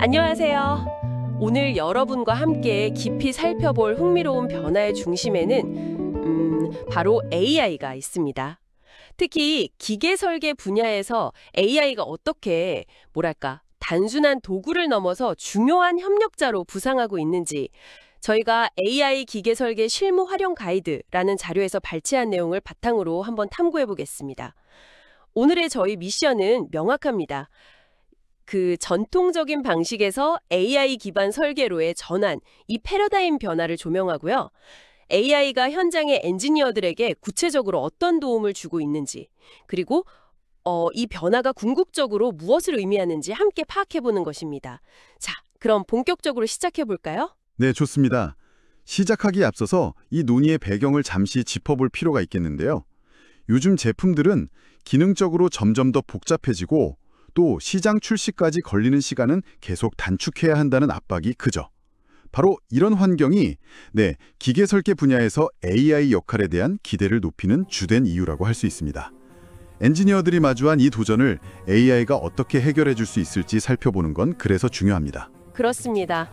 안녕하세요. 오늘 여러분과 함께 깊이 살펴볼 흥미로운 변화의 중심에는 바로 AI가 있습니다. 특히 기계 설계 분야에서 AI가 어떻게, 단순한 도구를 넘어서 중요한 협력자로 부상하고 있는지 저희가 AI 기계 설계 실무 활용 가이드라는 자료에서 발췌한 내용을 바탕으로 한번 탐구해 보겠습니다. 오늘의 저희 미션은 명확합니다. 그 전통적인 방식에서 AI 기반 설계로의 전환, 이 패러다임 변화를 조명하고요. AI가 현장의 엔지니어들에게 구체적으로 어떤 도움을 주고 있는지, 그리고 이 변화가 궁극적으로 무엇을 의미하는지 함께 파악해보는 것입니다. 자, 그럼 본격적으로 시작해볼까요? 네, 좋습니다. 시작하기에 앞서서 이 논의의 배경을 잠시 짚어볼 필요가 있겠는데요. 요즘 제품들은 기능적으로 점점 더 복잡해지고 또 시장 출시까지 걸리는 시간은 계속 단축해야 한다는 압박이 크죠. 바로 이런 환경이 기계 설계 분야에서 AI 역할에 대한 기대를 높이는 주된 이유라고 할 수 있습니다. 엔지니어들이 마주한 이 도전을 AI가 어떻게 해결해 줄 수 있을지 살펴보는 건 그래서 중요합니다. 그렇습니다.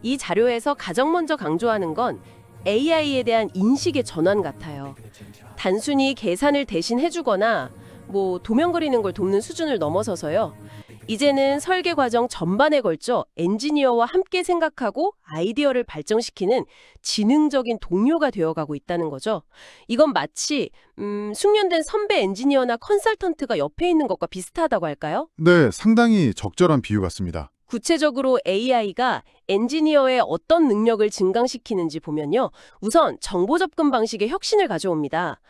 이 자료에서 가장 먼저 강조하는 건 AI에 대한 인식의 전환 같아요. 단순히 계산을 대신 해주거나 도면 그리는 걸 돕는 수준을 넘어서서요. 이제는 설계 과정 전반에 걸쳐 엔지니어와 함께 생각하고 아이디어를 발전시키는 지능적인 동료가 되어가고 있다는 거죠. 이건 마치 숙련된 선배 엔지니어나 컨설턴트가 옆에 있는 것과 비슷하다고 할까요? 네, 상당히 적절한 비유 같습니다. 구체적으로 AI가 엔지니어의 어떤 능력을 증강시키는지 보면요. 우선 정보 접근 방식의 혁신을 가져옵니다.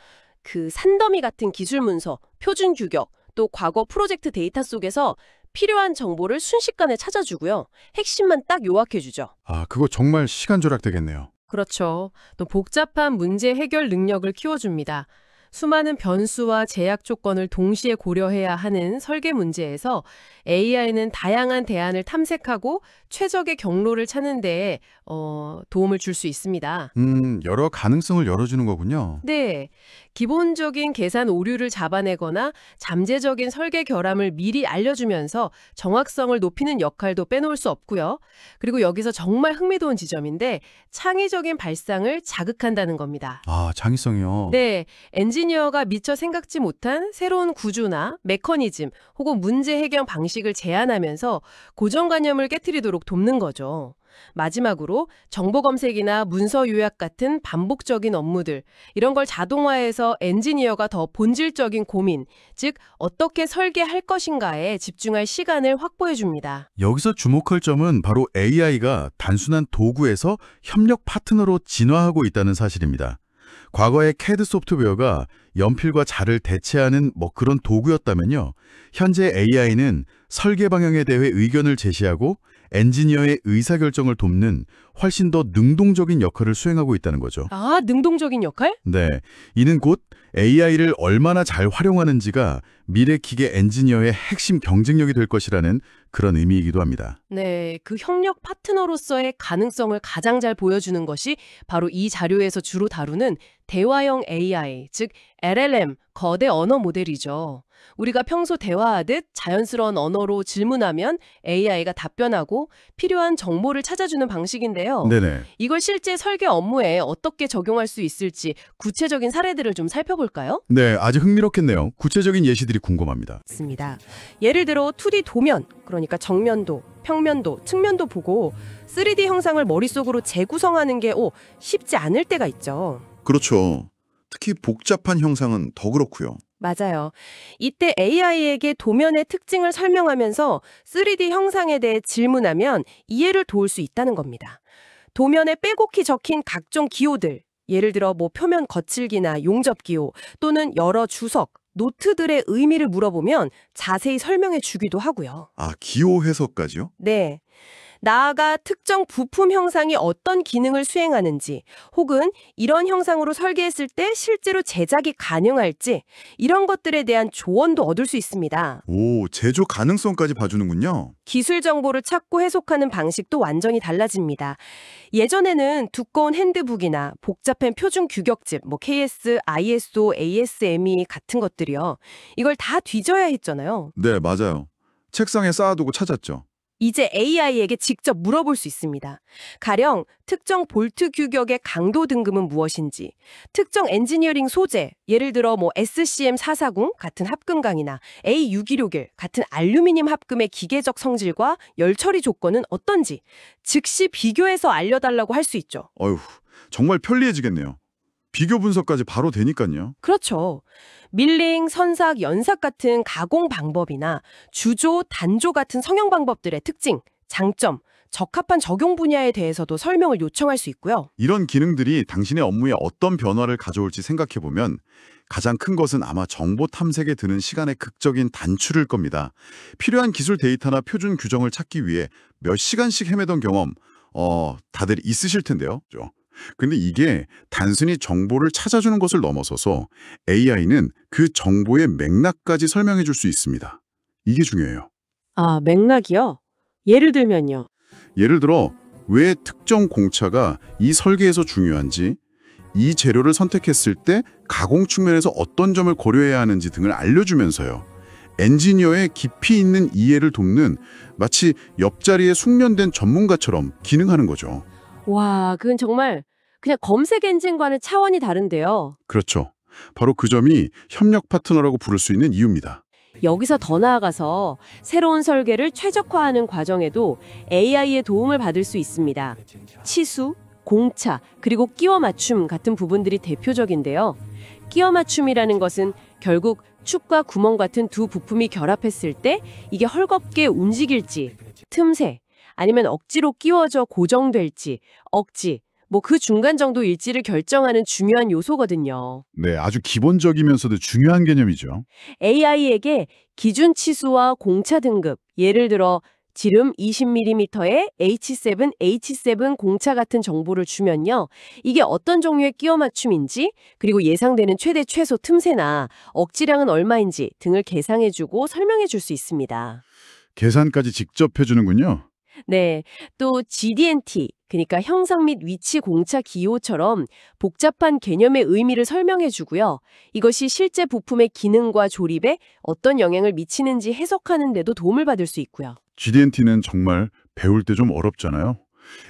그 산더미 같은 기술 문서, 표준 규격, 또 과거 프로젝트 데이터 속에서 필요한 정보를 순식간에 찾아주고요. 핵심만 딱 요약해주죠. 그거 정말 시간 절약되겠네요. 그렇죠. 또 복잡한 문제 해결 능력을 키워줍니다. 수많은 변수와 제약 조건을 동시에 고려해야 하는 설계 문제에서 AI는 다양한 대안을 탐색하고 최적의 경로를 찾는 데에 도움을 줄 수 있습니다. 여러 가능성을 열어주는 거군요. 네. 기본적인 계산 오류를 잡아내거나 잠재적인 설계 결함을 미리 알려주면서 정확성을 높이는 역할도 빼놓을 수 없고요. 그리고 여기서 정말 흥미로운 지점인데 창의적인 발상을 자극한다는 겁니다. 창의성이요? 네. 엔지니어가 미처 생각지 못한 새로운 구조나 메커니즘 혹은 문제 해결 방식을 제안하면서 고정관념을 깨트리도록 돕는 거죠. 마지막으로 정보 검색이나 문서 요약 같은 반복적인 업무들, 이런 걸 자동화해서 엔지니어가 더 본질적인 고민, 즉 어떻게 설계할 것인가에 집중할 시간을 확보해 줍니다. 여기서 주목할 점은 바로 AI가 단순한 도구에서 협력 파트너로 진화하고 있다는 사실입니다. 과거의 CAD 소프트웨어가 연필과 자를 대체하는 그런 도구였다면요. 현재 AI는 설계 방향에 대해 의견을 제시하고 엔지니어의 의사결정을 돕는 훨씬 더 능동적인 역할을 수행하고 있다는 거죠. 능동적인 역할? 네, 이는 곧 AI를 얼마나 잘 활용하는지가 미래 기계 엔지니어의 핵심 경쟁력이 될 것이라는 그런 의미이기도 합니다. 네, 그 협력 파트너로서의 가능성을 가장 잘 보여주는 것이 바로 이 자료에서 주로 다루는 대화형 AI, 즉 LLM, 거대 언어 모델이죠. 우리가 평소 대화하듯 자연스러운 언어로 질문하면 AI가 답변하고 필요한 정보를 찾아주는 방식인데요. 네네. 이걸 실제 설계 업무에 어떻게 적용할 수 있을지 구체적인 사례들을 좀 살펴볼까요? 네, 아주 흥미롭겠네요. 구체적인 예시들이 궁금합니다. 있습니다. 예를 들어 2D 도면, 그러니까 정면도, 평면도, 측면도 보고 3D 형상을 머릿속으로 재구성하는 게 쉽지 않을 때가 있죠. 그렇죠. 특히 복잡한 형상은 더 그렇고요. 맞아요. 이때 AI에게 도면의 특징을 설명하면서 3D 형상에 대해 질문하면 이해를 도울 수 있다는 겁니다. 도면에 빼곡히 적힌 각종 기호들, 예를 들어 표면 거칠기나 용접 기호 또는 여러 주석, 노트들의 의미를 물어보면 자세히 설명해 주기도 하고요. 기호 해석까지요? 네. 나아가 특정 부품 형상이 어떤 기능을 수행하는지 혹은 이런 형상으로 설계했을 때 실제로 제작이 가능할지 이런 것들에 대한 조언도 얻을 수 있습니다. 제조 가능성까지 봐주는군요. 기술 정보를 찾고 해석하는 방식도 완전히 달라집니다. 예전에는 두꺼운 핸드북이나 복잡한 표준 규격집, KS, ISO, ASME 같은 것들이요. 이걸 다 뒤져야 했잖아요. 네, 맞아요. 책상에 쌓아두고 찾았죠. 이제 AI에게 직접 물어볼 수 있습니다. 가령 특정 볼트 규격의 강도 등급은 무엇인지, 특정 엔지니어링 소재, 예를 들어 SCM440 같은 합금강이나 A616 같은 알루미늄 합금의 기계적 성질과 열 처리 조건은 어떤지 즉시 비교해서 알려달라고 할 수 있죠. 어휴, 정말 편리해지겠네요. 비교 분석까지 바로 되니까요. 그렇죠. 밀링, 선삭, 연삭 같은 가공 방법이나 주조, 단조 같은 성형 방법들의 특징, 장점, 적합한 적용 분야에 대해서도 설명을 요청할 수 있고요. 이런 기능들이 당신의 업무에 어떤 변화를 가져올지 생각해보면 가장 큰 것은 아마 정보 탐색에 드는 시간의 극적인 단축일 겁니다. 필요한 기술 데이터나 표준 규정을 찾기 위해 몇 시간씩 헤매던 경험, 다들 있으실 텐데요. 근데 이게 단순히 정보를 찾아주는 것을 넘어서서 AI는 그 정보의 맥락까지 설명해 줄 수 있습니다. 이게 중요해요. 아, 맥락이요? 예를 들면요. 예를 들어 왜 특정 공차가 이 설계에서 중요한지, 이 재료를 선택했을 때 가공 측면에서 어떤 점을 고려해야 하는지 등을 알려주면서요. 엔지니어의 깊이 있는 이해를 돕는 마치 옆자리에 숙련된 전문가처럼 기능하는 거죠. 와, 그건 정말 그냥 검색 엔진과는 차원이 다른데요. 그렇죠. 바로 그 점이 협력 파트너라고 부를 수 있는 이유입니다. 여기서 더 나아가서 새로운 설계를 최적화하는 과정에도 AI의 도움을 받을 수 있습니다. 치수, 공차, 그리고 끼워 맞춤 같은 부분들이 대표적인데요. 끼워 맞춤이라는 것은 결국 축과 구멍 같은 두 부품이 결합했을 때 이게 헐겁게 움직일지, 틈새, 아니면 억지로 끼워져 고정될지, 억지, 그 중간 정도 일지를 결정하는 중요한 요소거든요. 네, 아주 기본적이면서도 중요한 개념이죠. AI에게 기준 치수와 공차 등급, 예를 들어 지름 20mm의 H7, H7 공차 같은 정보를 주면요. 이게 어떤 종류의 끼워 맞춤인지, 그리고 예상되는 최대 최소 틈새나 억지량은 얼마인지 등을 계상해주고 설명해줄 수 있습니다. 계산까지 직접 해주는군요. 네, 또 GD&T, 그러니까 형상 및 위치 공차 기호처럼 복잡한 개념의 의미를 설명해주고요. 이것이 실제 부품의 기능과 조립에 어떤 영향을 미치는지 해석하는 데도 도움을 받을 수 있고요. GD&T는 정말 배울 때 좀 어렵잖아요.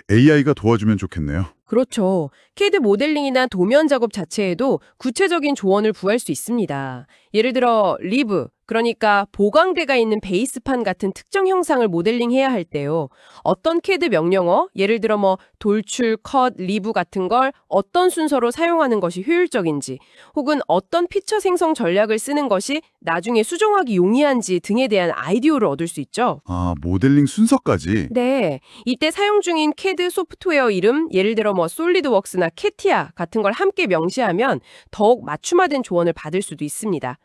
AI가 도와주면 좋겠네요. 그렇죠. CAD 모델링이나 도면 작업 자체에도 구체적인 조언을 구할 수 있습니다. 예를 들어 리브, 그러니까 보강대가 있는 베이스판 같은 특정 형상을 모델링해야 할 때요. 어떤 CAD 명령어, 예를 들어 돌출, 컷, 리브 같은 걸 어떤 순서로 사용하는 것이 효율적인지, 혹은 어떤 피처 생성 전략을 쓰는 것이 나중에 수정하기 용이한지 등에 대한 아이디어를 얻을 수 있죠. 아, 모델링 순서까지? 네, 이때 사용 중인 CAD 소프트웨어 이름, 예를 들어 솔리드웍스나 캐티아 같은 걸 함께 명시하면 더욱 맞춤화된 조언을 받을 수도 있습니다.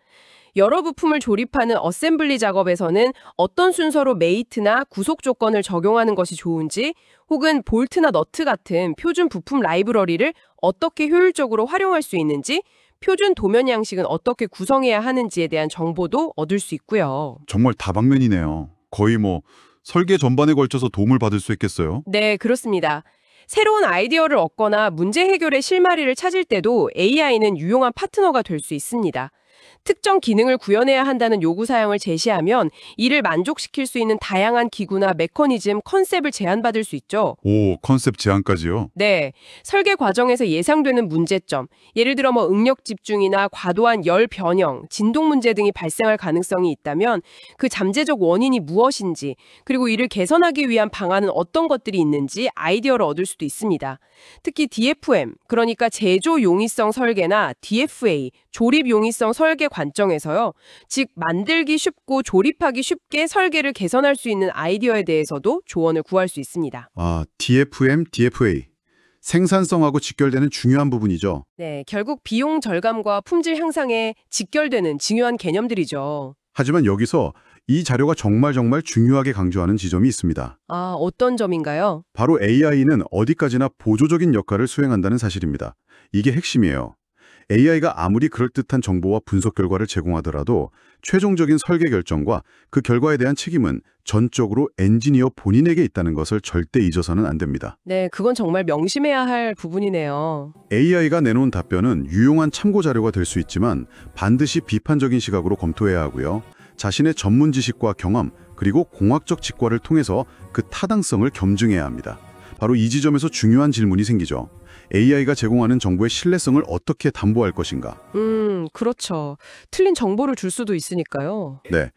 여러 부품을 조립하는 어셈블리 작업에서는 어떤 순서로 메이트나 구속 조건을 적용하는 것이 좋은지, 혹은 볼트나 너트 같은 표준 부품 라이브러리를 어떻게 효율적으로 활용할 수 있는지, 표준 도면 양식은 어떻게 구성해야 하는지에 대한 정보도 얻을 수 있고요. 정말 다방면이네요. 거의 설계 전반에 걸쳐서 도움을 받을 수 있겠어요? 네, 그렇습니다. 새로운 아이디어를 얻거나 문제 해결의 실마리를 찾을 때도 AI는 유용한 파트너가 될 수 있습니다. 특정 기능을 구현해야 한다는 요구사항을 제시하면 이를 만족시킬 수 있는 다양한 기구나 메커니즘, 컨셉을 제안받을 수 있죠. 오, 컨셉 제안까지요? 네, 설계 과정에서 예상되는 문제점, 예를 들어 응력 집중이나 과도한 열 변형, 진동 문제 등이 발생할 가능성이 있다면 그 잠재적 원인이 무엇인지, 그리고 이를 개선하기 위한 방안은 어떤 것들이 있는지 아이디어를 얻을 수도 있습니다. 특히 DFM, 그러니까 제조 용이성 설계나 DFA, 조립 용이성 설계 관점에서요. 즉 만들기 쉽고 조립하기 쉽게 설계를 개선할 수 있는 아이디어에 대해서도 조언을 구할 수 있습니다. 아, DFM, DFA. 생산성하고 직결되는 중요한 부분이죠. 네, 결국 비용 절감과 품질 향상에 직결되는 중요한 개념들이죠. 하지만 여기서 이 자료가 정말 중요하게 강조하는 지점이 있습니다. 아, 어떤 점인가요? 바로 AI는 어디까지나 보조적인 역할을 수행한다는 사실입니다. 이게 핵심이에요. AI가 아무리 그럴듯한 정보와 분석 결과를 제공하더라도 최종적인 설계 결정과 그 결과에 대한 책임은 전적으로 엔지니어 본인에게 있다는 것을 절대 잊어서는 안 됩니다. 네, 그건 정말 명심해야 할 부분이네요. AI가 내놓은 답변은 유용한 참고 자료가 될 수 있지만 반드시 비판적인 시각으로 검토해야 하고요. 자신의 전문 지식과 경험, 그리고 공학적 직과를 통해서 그 타당성을 검증해야 합니다. 바로 이 지점에서 중요한 질문이 생기죠. AI가 제공하는 정보의 신뢰성을 어떻게 담보할 것인가? 그렇죠. 틀린 정보를 줄 수도 있으니까요. 네,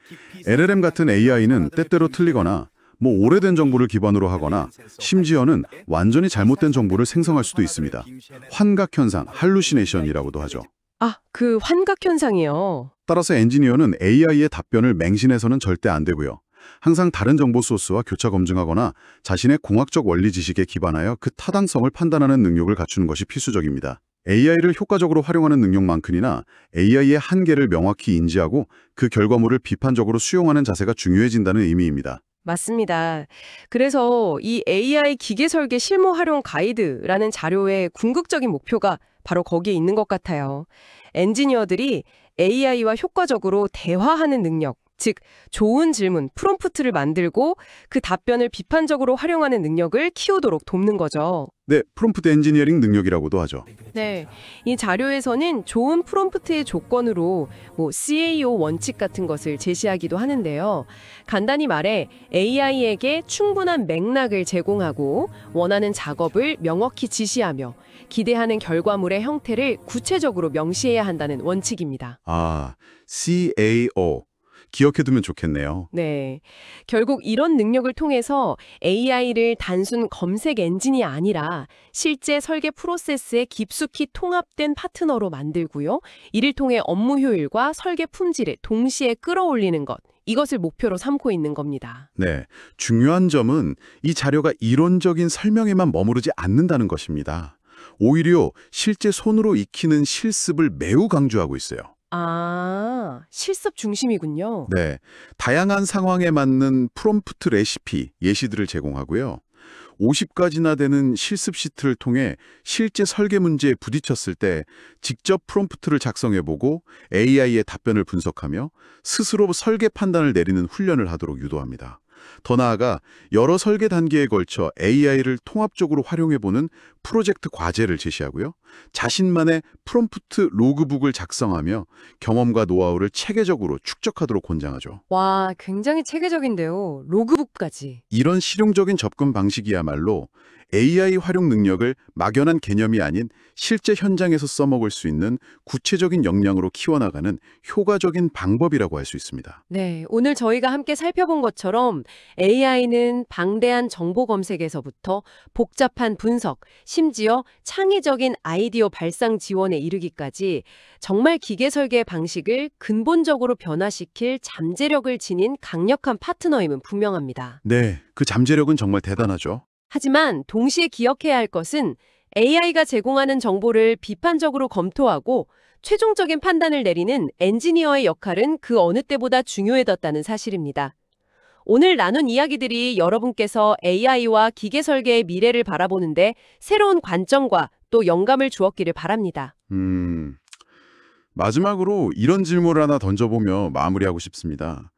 LLM 같은 AI는 때때로 틀리거나 오래된 정보를 기반으로 하거나 심지어는 완전히 잘못된 정보를 생성할 수도 있습니다. 환각 현상, 할루시네이션이라고도 하죠. 아, 그 환각 현상이요. 따라서 엔지니어는 AI의 답변을 맹신해서는 절대 안 되고요. 항상 다른 정보 소스와 교차 검증하거나 자신의 공학적 원리 지식에 기반하여 그 타당성을 판단하는 능력을 갖추는 것이 필수적입니다. AI를 효과적으로 활용하는 능력만큼이나 AI의 한계를 명확히 인지하고 그 결과물을 비판적으로 수용하는 자세가 중요해진다는 의미입니다. 맞습니다. 그래서 이 AI 기계 설계 실무 활용 가이드라는 자료의 궁극적인 목표가 바로 거기에 있는 것 같아요. 엔지니어들이 AI와 효과적으로 대화하는 능력, 즉 좋은 질문, 프롬프트를 만들고 그 답변을 비판적으로 활용하는 능력을 키우도록 돕는 거죠. 네, 프롬프트 엔지니어링 능력이라고도 하죠. 네, 이 자료에서는 좋은 프롬프트의 조건으로 CAO 원칙 같은 것을 제시하기도 하는데요. 간단히 말해 AI에게 충분한 맥락을 제공하고 원하는 작업을 명확히 지시하며 기대하는 결과물의 형태를 구체적으로 명시해야 한다는 원칙입니다. 아, CAO. 기억해두면 좋겠네요. 네. 결국 이런 능력을 통해서 AI를 단순 검색 엔진이 아니라 실제 설계 프로세스에 깊숙이 통합된 파트너로 만들고요. 이를 통해 업무 효율과 설계 품질을 동시에 끌어올리는 것. 이것을 목표로 삼고 있는 겁니다. 네, 중요한 점은 이 자료가 이론적인 설명에만 머무르지 않는다는 것입니다. 오히려 실제 손으로 익히는 실습을 매우 강조하고 있어요. 아, 실습 중심이군요. 네, 다양한 상황에 맞는 프롬프트 레시피, 예시들을 제공하고요. 50가지나 되는 실습 시트를 통해 실제 설계 문제에 부딪혔을 때 직접 프롬프트를 작성해보고 AI의 답변을 분석하며 스스로 설계 판단을 내리는 훈련을 하도록 유도합니다. 더 나아가 여러 설계 단계에 걸쳐 AI를 통합적으로 활용해보는 프로젝트 과제를 제시하고요. 자신만의 프롬프트 로그북을 작성하며 경험과 노하우를 체계적으로 축적하도록 권장하죠. 와, 굉장히 체계적인데요. 로그북까지. 이런 실용적인 접근 방식이야말로 AI 활용 능력을 막연한 개념이 아닌 실제 현장에서 써먹을 수 있는 구체적인 역량으로 키워나가는 효과적인 방법이라고 할 수 있습니다. 네, 오늘 저희가 함께 살펴본 것처럼 AI는 방대한 정보 검색에서부터 복잡한 분석, 심지어 창의적인 아이디어 발상 지원에 이르기까지 정말 기계 설계 방식을 근본적으로 변화시킬 잠재력을 지닌 강력한 파트너임은 분명합니다. 네, 그 잠재력은 정말 대단하죠. 하지만 동시에 기억해야 할 것은 AI가 제공하는 정보를 비판적으로 검토하고 최종적인 판단을 내리는 엔지니어의 역할은 그 어느 때보다 중요해졌다는 사실입니다. 오늘 나눈 이야기들이 여러분께서 AI와 기계 설계의 미래를 바라보는데 새로운 관점과 또 영감을 주었기를 바랍니다. 마지막으로 이런 질문을 하나 던져보며 마무리하고 싶습니다.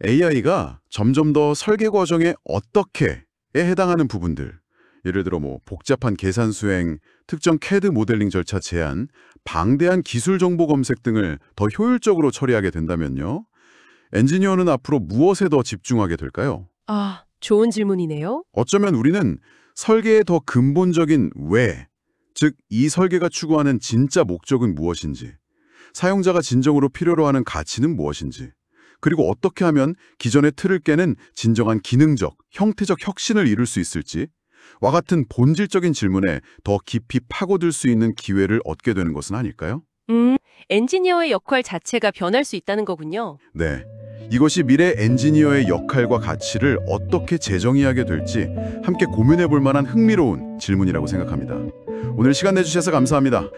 AI가 점점 더 설계 과정에 어떻게에 해당하는 부분들, 예를 들어 복잡한 계산 수행, 특정 CAD 모델링 절차 제한, 방대한 기술 정보 검색 등을 더 효율적으로 처리하게 된다면요. 엔지니어는 앞으로 무엇에 더 집중하게 될까요? 아, 좋은 질문이네요. 어쩌면 우리는 설계의 더 근본적인 왜, 즉 이 설계가 추구하는 진짜 목적은 무엇인지, 사용자가 진정으로 필요로 하는 가치는 무엇인지, 그리고 어떻게 하면 기존의 틀을 깨는 진정한 기능적, 형태적 혁신을 이룰 수 있을지 와 같은 본질적인 질문에 더 깊이 파고들 수 있는 기회를 얻게 되는 것은 아닐까요? 엔지니어의 역할 자체가 변할 수 있다는 거군요. 네, 이것이 미래 엔지니어의 역할과 가치를 어떻게 재정의하게 될지 함께 고민해 볼 만한 흥미로운 질문이라고 생각합니다. 오늘 시간 내주셔서 감사합니다.